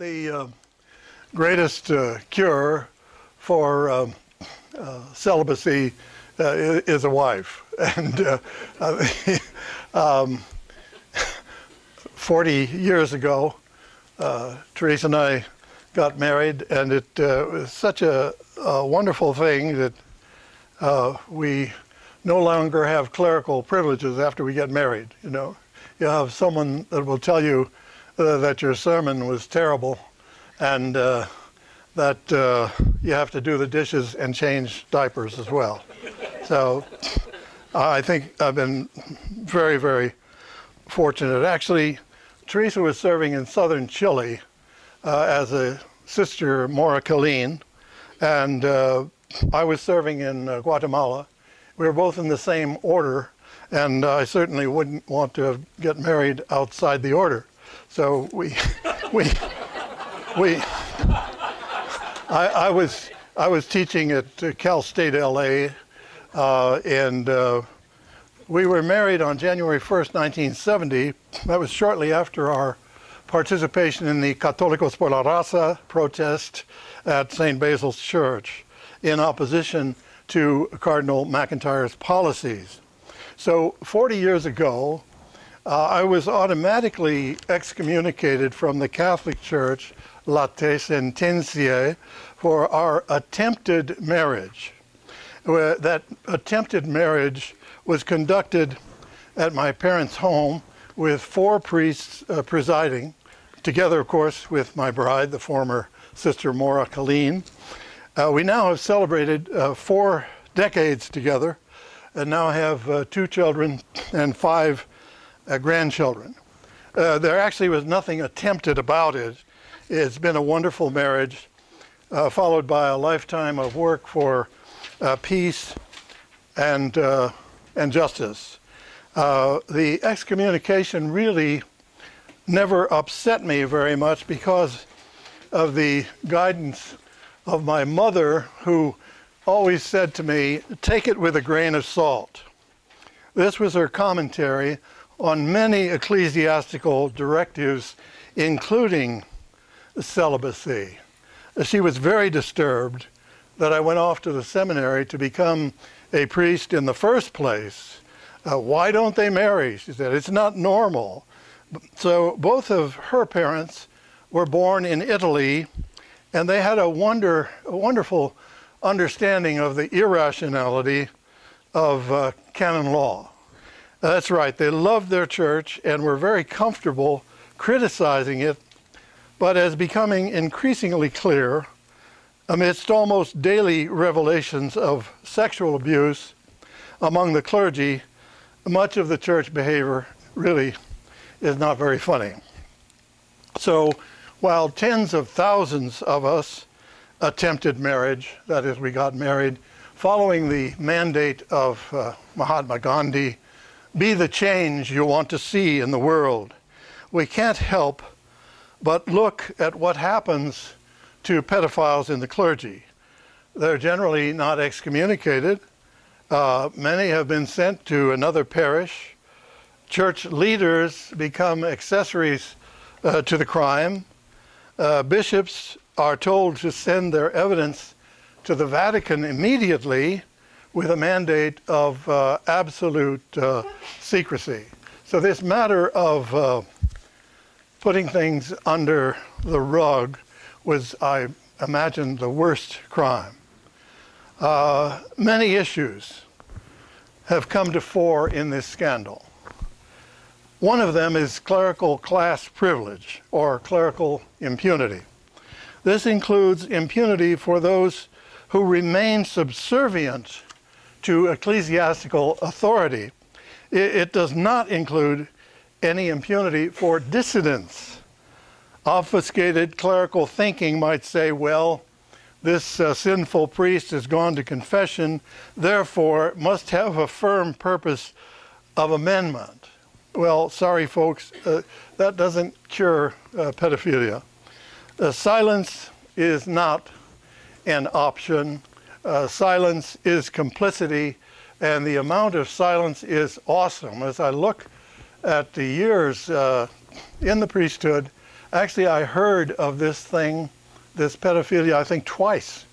The greatest cure for celibacy is a wife. And 40 years ago, Teresa and I got married, and it was such a wonderful thing that we no longer have clerical privileges after we get married. You know, you have someone that will tell you that your sermon was terrible, and that you have to do the dishes and change diapers as well. So I think I've been very, very fortunate. Actually, Teresa was serving in southern Chile as a Sister Mora Colleen, and I was serving in Guatemala. We were both in the same order, and I certainly wouldn't want to get married outside the order. So I was teaching at Cal State LA, and we were married on January 1st, 1970. That was shortly after our participation in the Católicos por la Raza protest at St. Basil's Church in opposition to Cardinal McIntyre's policies. So 40 years ago, I was automatically excommunicated from the Catholic Church, late sentencia, for our attempted marriage. That attempted marriage was conducted at my parents' home with 4 priests presiding, together, of course, with my bride, the former Sister Mora Colleen. We now have celebrated 4 decades together, and now have 2 children and 5 grandchildren. There actually was nothing attempted about it. It's been a wonderful marriage, followed by a lifetime of work for peace and justice. The excommunication really never upset me very much because of the guidance of my mother, who always said to me, "Take it with a grain of salt." This was her commentary on many ecclesiastical directives, including celibacy. She was very disturbed that I went off to the seminary to become a priest in the first place. Why don't they marry? She said, it's not normal. So both of her parents were born in Italy, and they had a wonderful understanding of the irrationality of canon law. That's right, they loved their church and were very comfortable criticizing it, but as becoming increasingly clear, amidst almost daily revelations of sexual abuse among the clergy, much of the church behavior really is not very funny. So while tens of thousands of us attempted marriage, that is, we got married, following the mandate of Mahatma Gandhi, be the change you want to see in the world, we can't help but look at what happens to pedophiles in the clergy. They're generally not excommunicated. Many have been sent to another parish. Church leaders become accessories to the crime. Bishops are told to send their evidence to the Vatican immediately with a mandate of absolute secrecy. So this matter of putting things under the rug was, I imagine, the worst crime. Many issues have come to fore in this scandal. One of them is clerical class privilege, or clerical impunity. This includes impunity for those who remain subservient to ecclesiastical authority. It does not include any impunity for dissidents. Obfuscated clerical thinking might say, well, this sinful priest has gone to confession, therefore must have a firm purpose of amendment. Well, sorry folks, that doesn't cure pedophilia. Silence is not an option. Silence is complicity, and the amount of silence is awesome. As I look at the years in the priesthood, Actually, I heard of this thing, this pedophilia, I think twice.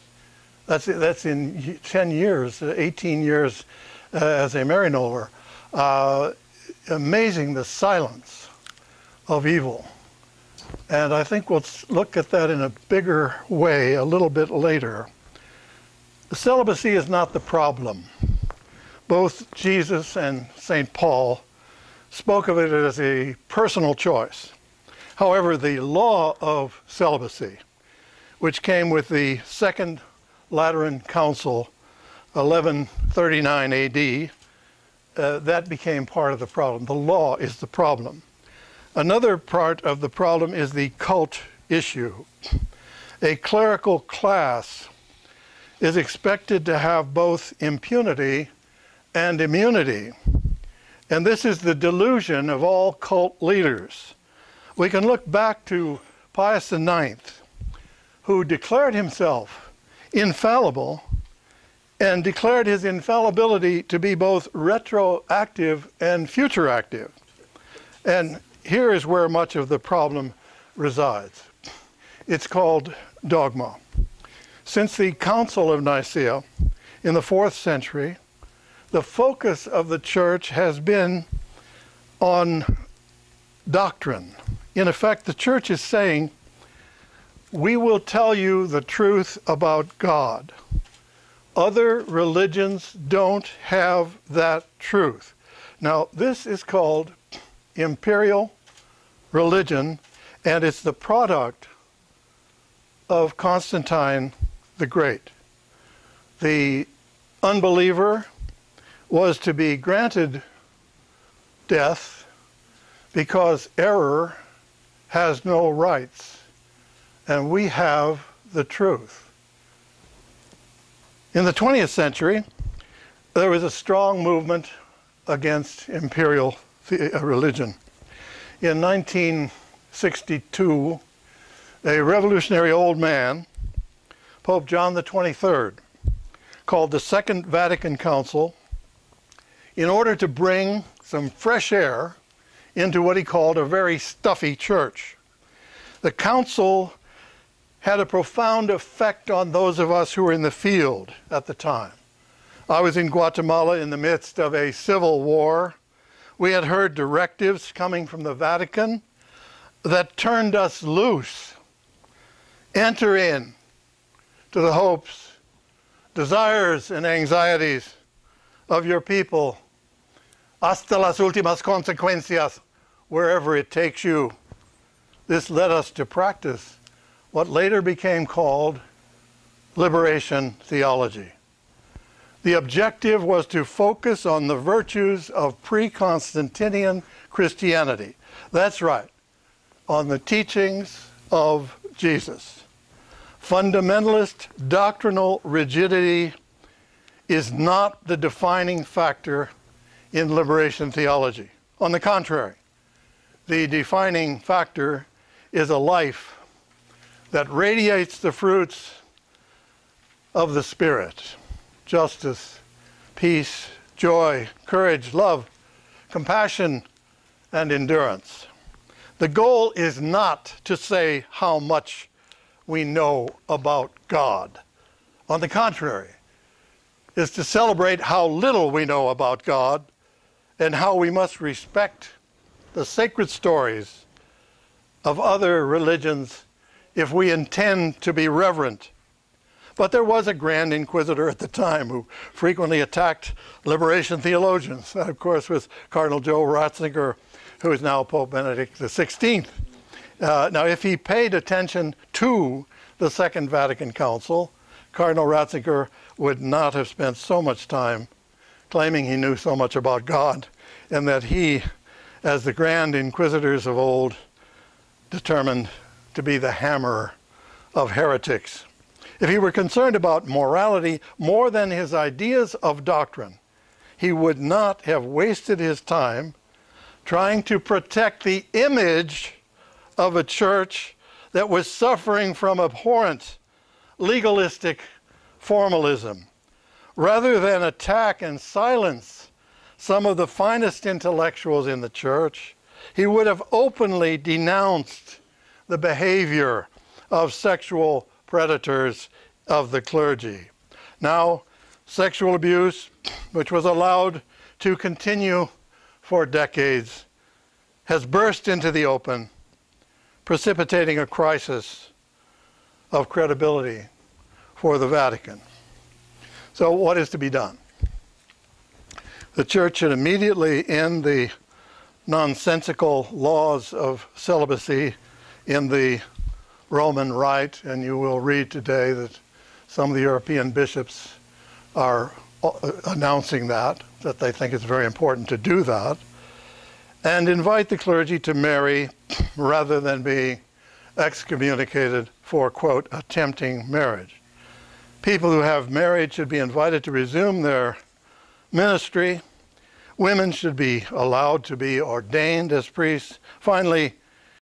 That's in 10 years, 18 years as a marinover. Amazing, the silence of evil. And I think we'll look at that in a bigger way a little bit later. The celibacy is not the problem. Both Jesus and St. Paul spoke of it as a personal choice. However, the law of celibacy, which came with the Second Lateran Council, 1139 AD, that became part of the problem. The law is the problem. Another part of the problem is the cult issue. A clerical class is expected to have both impunity and immunity. And this is the delusion of all cult leaders. We can look back to Pius IX, who declared himself infallible and declared his infallibility to be both retroactive and future active. And here is where much of the problem resides. It's called dogma. Since the Council of Nicaea in the 4th century, the focus of the church has been on doctrine. In effect, the church is saying, we will tell you the truth about God. Other religions don't have that truth. Now, this is called imperial religion, and it's the product of Constantine the Great. The unbeliever was to be granted death because error has no rights, and we have the truth. In the 20th century, there was a strong movement against imperial religion. In 1962, a revolutionary old man, Pope John the 23rd, called the Second Vatican Council in order to bring some fresh air into what he called a very stuffy church. The council had a profound effect on those of us who were in the field at the time. I was in Guatemala in the midst of a civil war. We had heard directives coming from the Vatican that turned us loose. Enter in to the hopes, desires, and anxieties of your people, hasta las últimas consecuencias, wherever it takes you. This led us to practice what later became called liberation theology. The objective was to focus on the virtues of pre-Constantinian Christianity. That's right, on the teachings of Jesus. Fundamentalist doctrinal rigidity is not the defining factor in liberation theology. On the contrary, the defining factor is a life that radiates the fruits of the Spirit: justice, peace, joy, courage, love, compassion, and endurance. The goal is not to say how much we know about God. On the contrary, is to celebrate how little we know about God and how we must respect the sacred stories of other religions if we intend to be reverent. But there was a Grand Inquisitor at the time who frequently attacked liberation theologians. That, of course, was Cardinal Joe Ratzinger, who is now Pope Benedict XVI. Now, if he paid attention to the Second Vatican Council, Cardinal Ratzinger would not have spent so much time claiming he knew so much about God, and that he, as the Grand Inquisitors of old, determined to be the hammer of heretics. If he were concerned about morality more than his ideas of doctrine, he would not have wasted his time trying to protect the image of a church that was suffering from abhorrent legalistic formalism. Rather than attack and silence some of the finest intellectuals in the church, he would have openly denounced the behavior of sexual predators of the clergy. Now, sexual abuse, which was allowed to continue for decades, has burst into the open, precipitating a crisis of credibility for the Vatican. So what is to be done? The Church should immediately end the nonsensical laws of celibacy in the Roman Rite, and you will read today that some of the European bishops are announcing that they think it's very important to do that, and invite the clergy to marry rather than being excommunicated for, quote, attempting marriage. People who have married should be invited to resume their ministry. Women should be allowed to be ordained as priests. Finally,